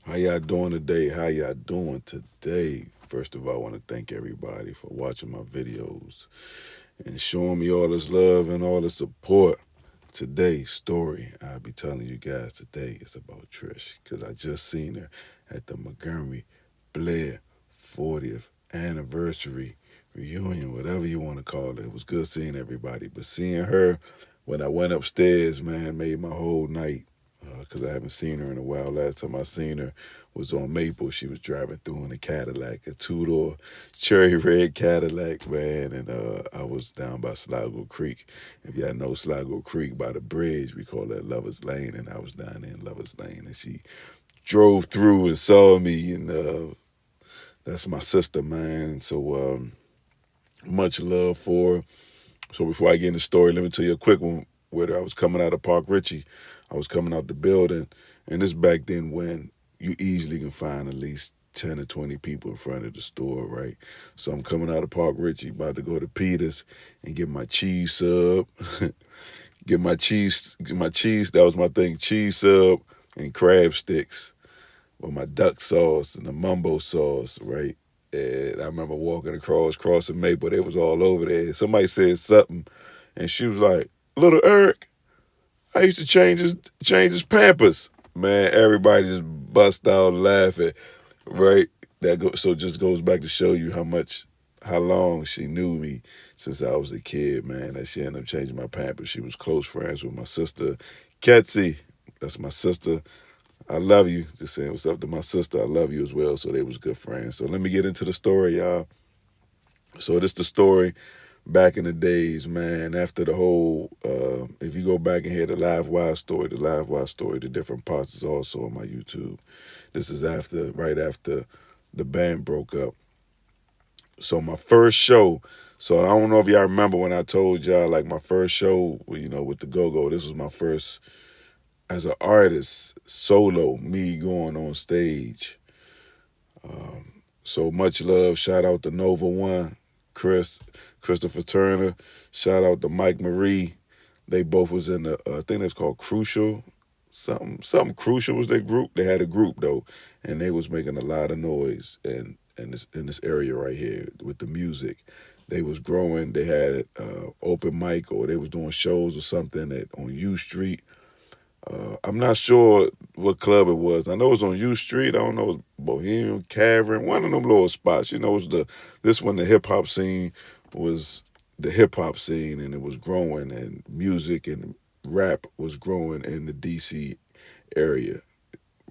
How y'all doing today? How y'all doing today? First of all, I want to thank everybody for watching my videos and showing me all this love and all the support. Today's story I'll be telling you guys today is about Trish because I just seen her at the Montgomery Blair 40th anniversary reunion, whatever you want to call it. It was good seeing everybody, but seeing her when I went upstairs, man, made my whole night because I haven't seen her in a while. Last time I seen her was on Maple. She was driving through in a Cadillac, a two-door cherry red Cadillac, man, and I was down by Sligo Creek. If y'all know Sligo Creek by the bridge, we call that Lovers Lane, and I was down there in Lovers Lane, and she drove through and saw me, and that's my sister, man. So much love for her. So before I get in the story, let me tell you a quick one. Where I was coming out of Park Ritchie, I was coming out the building, and this back then when you easily can find at least 10 or 20 people in front of the store, right? So I'm coming out of Park Ritchie, about to go to Peter's and get my cheese sub, get my cheese, that was my thing, cheese sub and crab sticks with my duck sauce and the mumbo sauce, right? And I remember walking crossing Maple, they was all over there. Somebody said something, and she was like, "Little Eric, I used to change his Pampers." Man, everybody just bust out laughing, right? So just goes back to show you how long she knew me since I was a kid, man. That she ended up changing my Pampers. She was close friends with my sister, Ketsy. That's my sister. I love you. Just saying what's up to my sister. I love you as well. So they was good friends. So let me get into the story, y'all. So this the story back in the days, man. After the whole, if you go back and hear the Live Wire story, the different parts is also on my YouTube. This is right after the band broke up. So my first show. So I don't know if y'all remember when I told y'all like my first show, with the Go Go. This was my first as an artist, solo, me going on stage. So much love. Shout out to Nova One, Christopher Turner. Shout out to Mike Marie. They both was in the I think it's called Crucial. Something Crucial was their group. They had a group though, and they was making a lot of noise and in this area right here with the music. They was growing. They had open mic or they was doing shows or something on U Street. I'm not sure what club it was. I know it was on U Street. I don't know, it was Bohemian Cavern, one of them little spots. It was this when the hip hop scene was the hip hop scene, and it was growing, and music and rap was growing in the DC area,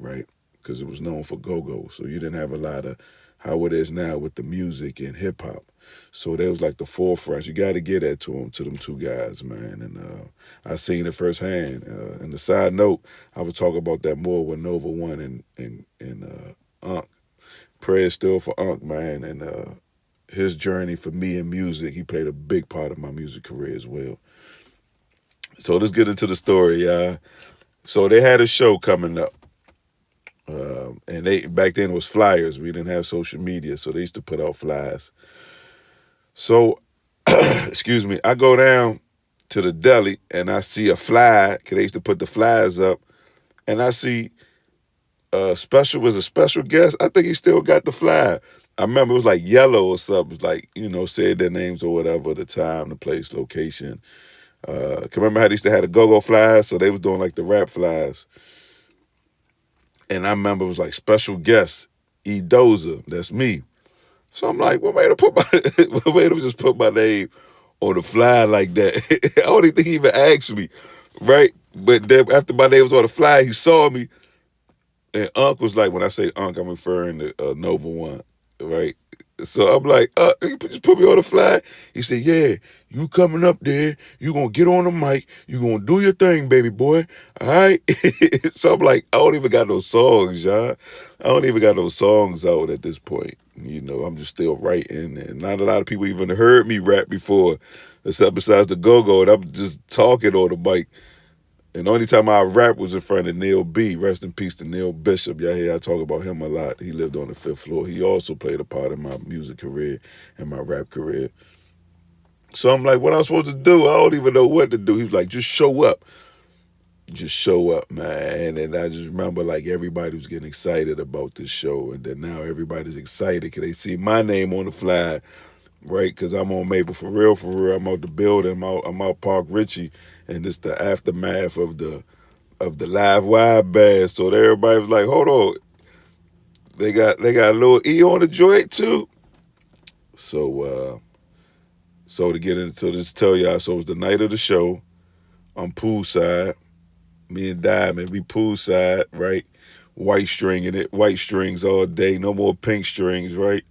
right? Because it was known for go go, so you didn't have a lot of how it is now with the music and hip hop. So they was like the forefront. You got to get that to them two guys, man. And I seen it firsthand. And the side note, I would talk about that more with Nova One and Unc. Prayer still for Unc, man, and his journey for me in music. He played a big part of my music career as well. So let's get into the story, y'all. So they had a show coming up. And they back then it was flyers. We didn't have social media, so they used to put out flyers. So, excuse me, I go down to the deli and I see a flyer, because they used to put the flyers up, and I see Special was a special guest. I think he still got the flyer. I remember it was like yellow or something, like, said their names or whatever, the time, the place, location. Can remember how they used to have the go-go flyers, so they was doing like the rap flyers. And I remember it was like special guest, E Doza, that's me. So I'm like, what made him what made him just put my name on the fly like that? I don't even think he even asked me, right? But then after my name was on the fly, he saw me, and Unc was like, when I say Unc, I'm referring to Nova One, right? So I'm like, you just put me on the fly. He said, yeah, you coming up there, you gonna get on the mic, you gonna do your thing, baby boy, all right? So I'm like, I don't even got no songs, y'all. I don't even got no songs out at this point. I'm just still writing, and not a lot of people even heard me rap before, except besides the go-go, and I'm just talking on the mic. And the only time I rap was in front of Neil B. Rest in peace to Neil Bishop. Y'all hear I talk about him a lot. He lived on the fifth floor. He also played a part in my music career and my rap career. So I'm like, what am I supposed to do? I don't even know what to do. He's like, just show up. just show up, man. And I just remember like everybody was getting excited about this show, and then now everybody's excited because they see my name on the fly, right? Because I'm on Maple for real, for real. I'm out the building. I'm out Park Ritchie, and it's the aftermath of the live wide band. So everybody was like, hold on, they got a little E on the joint too. So to get into this, tell y'all, so it was the night of the show. I'm poolside. Me and Diamond, we poolside, right? White stringing it, white strings all day. No more pink strings, right?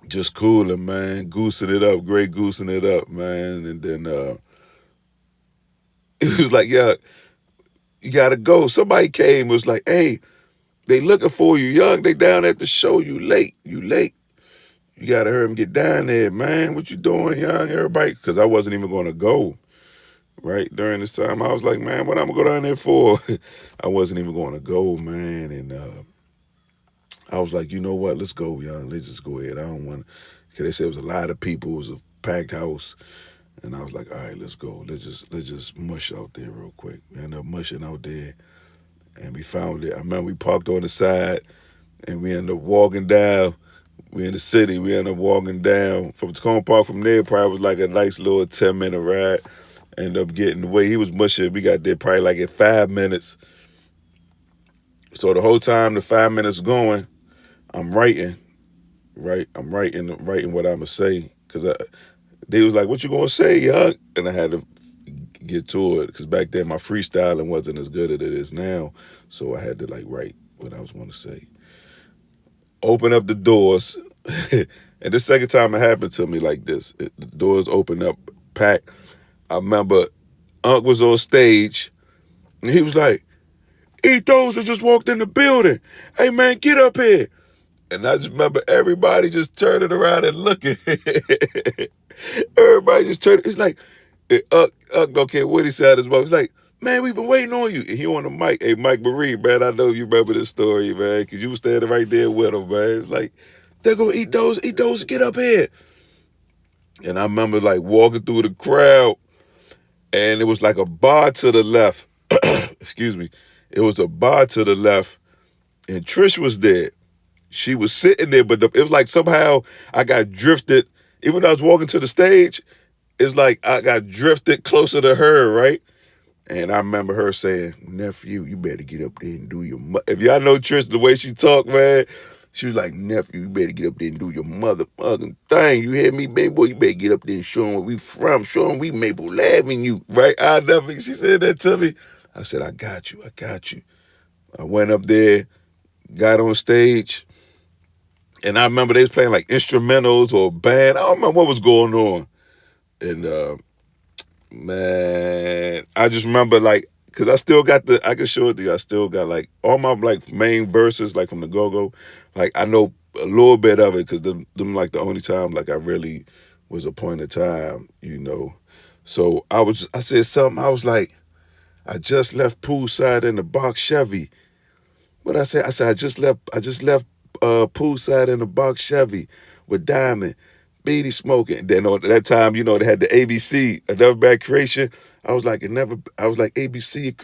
Just cooling, man. Goosing it up, great goosing it up, man. And then it was like, yeah, you gotta go. Somebody came, was like, hey, they looking for you, young. They down at the show. You late. You late. You gotta hurry and get down there, man. What you doing, young? Everybody, because I wasn't even gonna go. Right during this time, I was like, man, what I'm gonna go down there for? I wasn't even gonna go, man. And I was like, you know what? Let's go, young. Let's just go ahead. I don't want, because they said it was a lot of people. It was a packed house. And I was like, all right, let's go. Let's just mush out there real quick. We ended up mushing out there, and we found it. I remember we parked on the side, and we ended up walking down. We in the city. We ended up walking down from Tacoma Park. From there, probably was like a nice little 10-minute ride. Ended up getting the way he was mushing. We got there probably like at 5 minutes. So the whole time the 5 minutes going, I'm writing, right? I'm writing what I'ma say, cause they was like, "What you gonna say, young?" And I had to get to it, cause back then my freestyling wasn't as good as it is now, so I had to like write what I was gonna say. Open up the doors, and the second time it happened to me like this, the doors opened up, packed. I remember Unc was on stage, and he was like, "E Dozer just walked in the building. Hey man, get up here." And I just remember everybody just turning around and looking. Everybody just turned. It's like, Uck don't care what he said as well. It's like, man, we've been waiting on you. And he on the mic. Hey, Mike Marie, man, I know you remember this story, man, because you was standing right there with him, man. It's like, they're going to eat those, get up here. And I remember like walking through the crowd, and it was like a bar to the left. Excuse me. It was a bar to the left, and Trish was there. She was sitting there, but it was like somehow I got drifted. Even though I was walking to the stage, it's like I got drifted closer to her, right? And I remember her saying, "Nephew, you better get up there and do your If y'all know Trish, the way she talked, man, she was like, "Nephew, you better get up there and do your motherfucking thing. You hear me, baby boy? You better get up there and show them where we from. Show them we Maple Avenue, right?" She said that to me. I said, I got you. I went up there, got on stage, and I remember they was playing like instrumentals or band. I don't remember what was going on. And man, I just remember like, cause I still got I can show it to you. I still got like all my like main verses like from the Go-Go. Like I know a little bit of it, cause them like the only time like I really was a point of time, you know. So I said something. I was like, I just left poolside in the box Chevy. What I said? I said I just left poolside in the box Chevy with Diamond, Beatty smoking. Then at that time, you know, they had the ABC, Another Bad Creation. I was like ABC,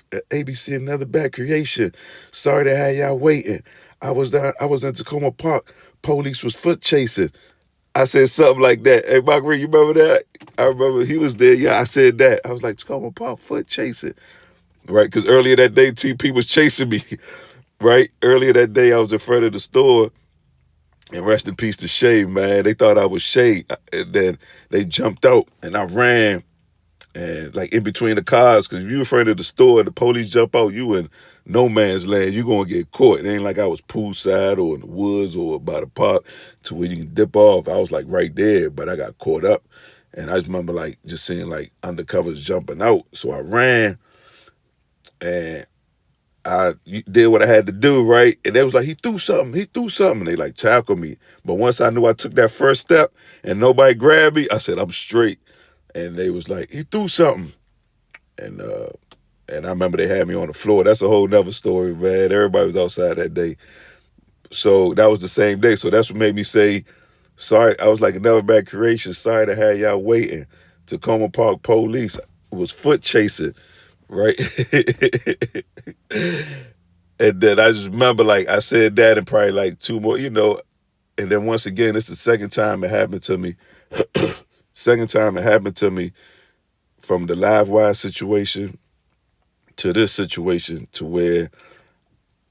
Another Bad Creation. Sorry to have y'all waiting. I was in Tacoma Park. Police was foot chasing. I said something like that. Hey, Marguerite, you remember that? I remember he was there. Yeah, I said that. I was like, Tacoma Park, foot chasing. Right? Because earlier that day, TP was chasing me. Right? Earlier that day, I was in front of the store, and rest in peace to Shay, man. They thought I was Shay, and then they jumped out, and I ran, and like in between the cars, because if you in front of the store and the police jump out, you in no man's land. You gonna get caught. It ain't like I was poolside or in the woods or by the park to where you can dip off. I was like right there, but I got caught up, and I just remember like just seeing like undercovers jumping out. So I ran, and I did what I had to do, right? And they was like, he threw something. And they like tackled me. But once I knew I took that first step and nobody grabbed me, I said, I'm straight. And they was like, he threw something. And I remember they had me on the floor. That's a whole nother story, man. Everybody was outside that day. So that was the same day. So that's what made me say, sorry. I was like, Another Bad Creation. Sorry to have y'all waiting. Tacoma Park police was foot chasing. right? And then I just remember, like, I said that and probably like two more, and then once again, it's the second time it happened to me. Second time it happened to me from the live wire situation to this situation, to where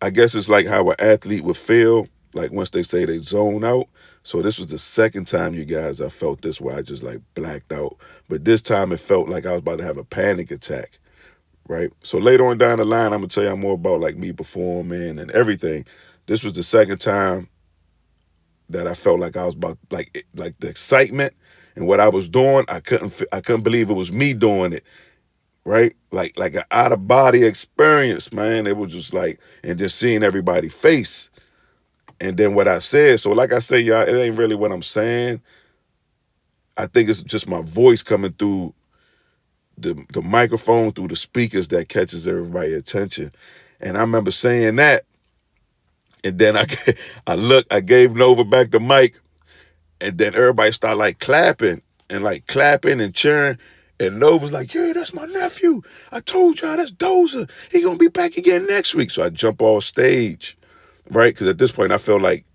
I guess it's like how an athlete would feel like once they say they zone out. So this was the second time, you guys, I felt this where I just like blacked out. But this time it felt like I was about to have a panic attack, right? So later on down the line, I'm gonna tell you more about like me performing and everything. This was the second time that I felt like I was about like the excitement and what I was doing. I couldn't believe it was me doing it, right? Like an out of body experience, man. It was just like, and just seeing everybody's face. And then what I said, so like I say, y'all, it ain't really what I'm saying. I think it's just my voice coming through the microphone, through the speakers, that catches everybody's attention. And I remember saying that, and then I gave Nova back the mic, and then everybody started like clapping and cheering. And Nova's like, yeah, that's my nephew. I told y'all, that's Dozer. He gonna be back again next week. So I jump off stage, right? Because at this point I felt like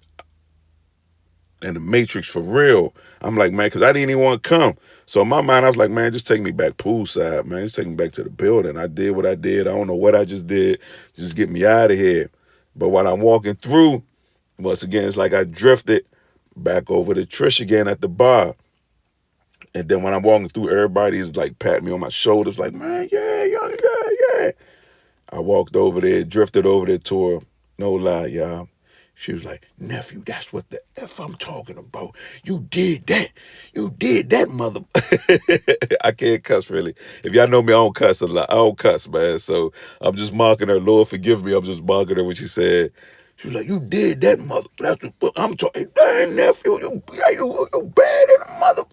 in the Matrix for real. I'm like, man, because I didn't even want to come. So in my mind, I was like, man, just take me back poolside, man. Just take me back to the building. I did what I did. I don't know what I just did. Just get me out of here. But while I'm walking through, once again, it's like I drifted back over to Trish again at the bar. And then when I'm walking through, everybody's like patting me on my shoulders, like, man, yeah, yeah, yeah, yeah. I walked over there, drifted over there to her. No lie, y'all. She was like, nephew, that's what the F I'm talking about. You did that. You did that, mother. I can't cuss, really. If y'all know me, I don't cuss a lot. I don't cuss, man. So I'm just mocking her. Lord, forgive me. I'm just mocking her when she said, she was like, you did that, mother. That's what I'm talking. Dang, nephew, you bad in the mother.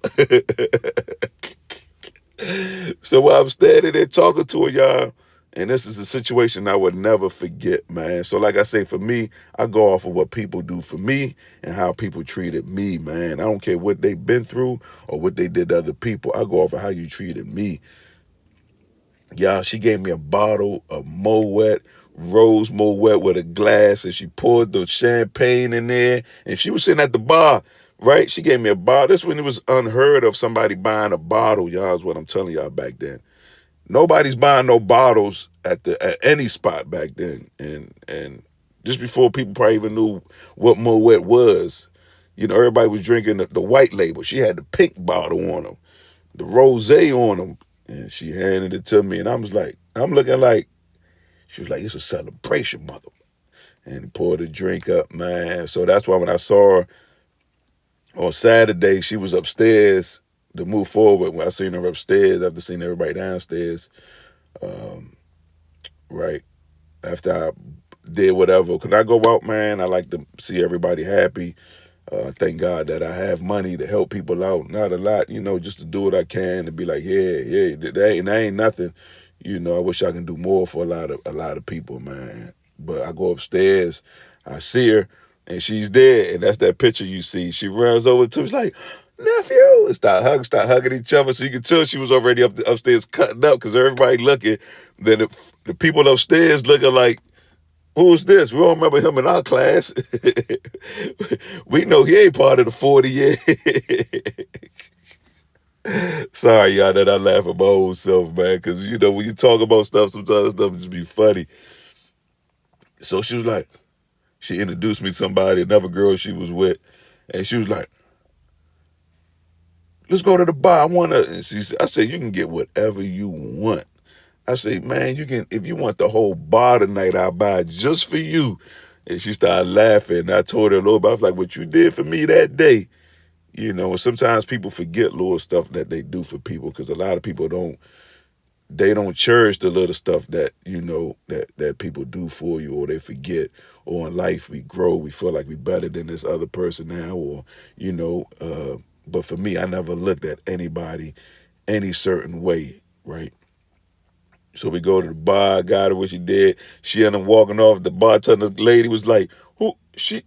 So while I'm standing there talking to her, y'all, and this is a situation I would never forget, man. So like I say, for me, I go off of what people do for me and how people treated me, man. I don't care what they've been through or what they did to other people. I go off of how you treated me. Y'all, she gave me a bottle of Moet, rose Moet with a glass, and she poured the champagne in there. And she was sitting at the bar, right? She gave me a bottle. This when it was unheard of somebody buying a bottle, y'all, is what I'm telling y'all back then. Nobody's buying no bottles at any spot back then. And just before people probably even knew what Moet was, everybody was drinking the white label. She had the pink bottle on them, the rosé on them, and she handed it to me, and I'm looking like, she was like, it's a celebration, mother. And poured a drink up, man. So that's why when I saw her on Saturday, she was upstairs to move forward. When I seen her upstairs, after seeing everybody downstairs, right, after I did whatever. Could I go out, man? I like to see everybody happy. Thank God that I have money to help people out. Not a lot, just to do what I can, to be like, yeah, that ain't nothing. I wish I can do more for a lot of people, man. But I go upstairs, I see her, and she's there, and that's that picture you see. She runs over to me, she's like, nephew, and start hugging each other. So you can tell she was already upstairs cutting up, because everybody looking. Then the people upstairs looking like, who's this? We don't remember him in our class. We know he ain't part of the 40 yet. Sorry, y'all, that I laugh at my old self, man, because, when you talk about stuff, sometimes stuff just be funny. So she was like, she introduced me to somebody, another girl she was with, and she was like, let's go to the bar. And I said, you can get whatever you want. I say, man, you can, if you want the whole bar tonight, I'll buy it just for you. And she started laughing. And I told her a little bit, I was like, what you did for me that day. And sometimes people forget little stuff that they do for people, because a lot of people don't cherish the little stuff that, that people do for you, or they forget. Or in life, we grow, we feel like we better than this other person now, or, but for me, I never looked at anybody any certain way, right? So we go to the bar, got her what she did. She ended up walking off. The bartender lady was like,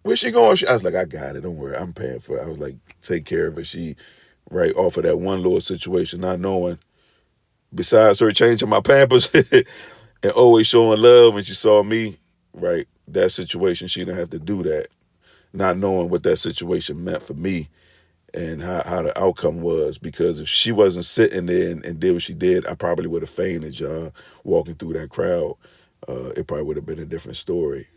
where's she going? I was like, I got it, don't worry, I'm paying for it. I was like, take care of it. She, right off of that one little situation, not knowing besides her changing my Pampers and always showing love when she saw me, right? That situation, she didn't have to do that, not knowing what that situation meant for me and how the outcome was. Because if she wasn't sitting there and did what she did, I probably would have fainted, y'all, walking through that crowd. It probably would have been a different story.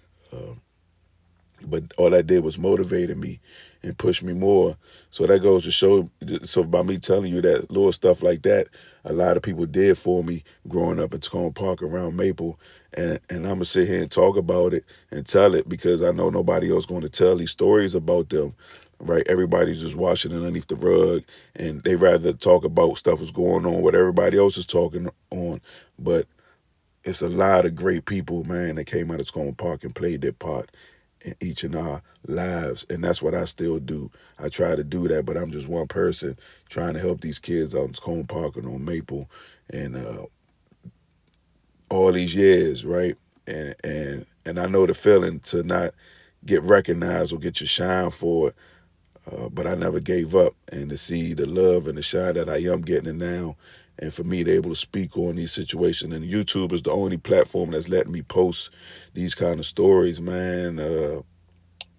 But all that did was motivated me and push me more. So that goes to show. So by me telling you that little stuff like that, a lot of people did for me growing up in Tacoma Park around Maple, and I'm gonna sit here and talk about it and tell it because I know nobody else going to tell these stories about them. Right, everybody's just washing it underneath the rug, and they rather talk about stuff that's going on, what everybody else is talking on. But it's a lot of great people, man, that came out of Tacoma Park and played their part in each of our lives. And that's what I still do. I try to do that, but I'm just one person trying to help these kids out in Tacoma Park and on Maple and all these years, right? And I know the feeling to not get recognized or get your shine for it. But I never gave up, and to see the love and the shine that I am getting now, and for me to able to speak on these situations, and YouTube is the only platform that's letting me post these kind of stories, man.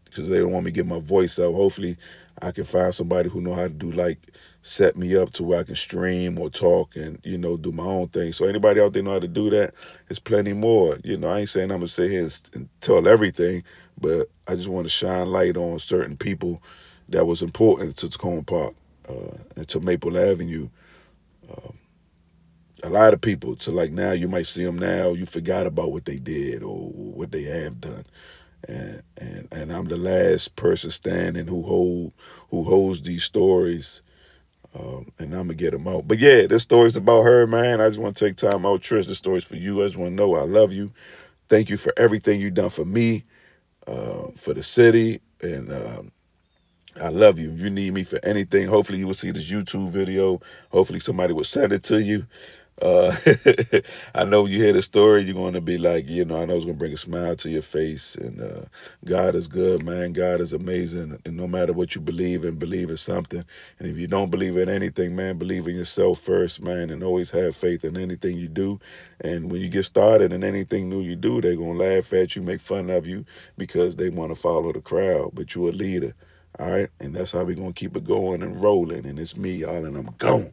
Because they don't want me to get my voice out. Hopefully, I can find somebody who know how to do like set me up to where I can stream or talk and do my own thing. So anybody out there know how to do that? There's plenty more. I ain't saying I'm gonna sit here and tell everything, but I just want to shine light on certain people that was important to Tacoma Park and to Maple Avenue. A lot of people to like now you might see them now you forgot about what they did or what they have done, and I'm the last person standing who holds these stories, and I'm gonna get them out. But yeah, this story's about her, man. I just want to take time out. Trish, this story's for you. I just want to know I love you. Thank you for everything you've done for me, for the city, and I love you. If you need me for anything, hopefully you will see this YouTube video. Hopefully somebody will send it to you. Uh, I know you hear the story, you're going to be like, I know it's going to bring a smile to your face. And God is good, man. God is amazing. And no matter what you believe in something. And if you don't believe in anything, man, believe in yourself first, man, and always have faith in anything you do. And when you get started in anything new you do, they're going to laugh at you, make fun of you because they want to follow the crowd. But you're a leader. All right. And that's how we're going to keep it going and rolling. And it's me, y'all, and I'm gone.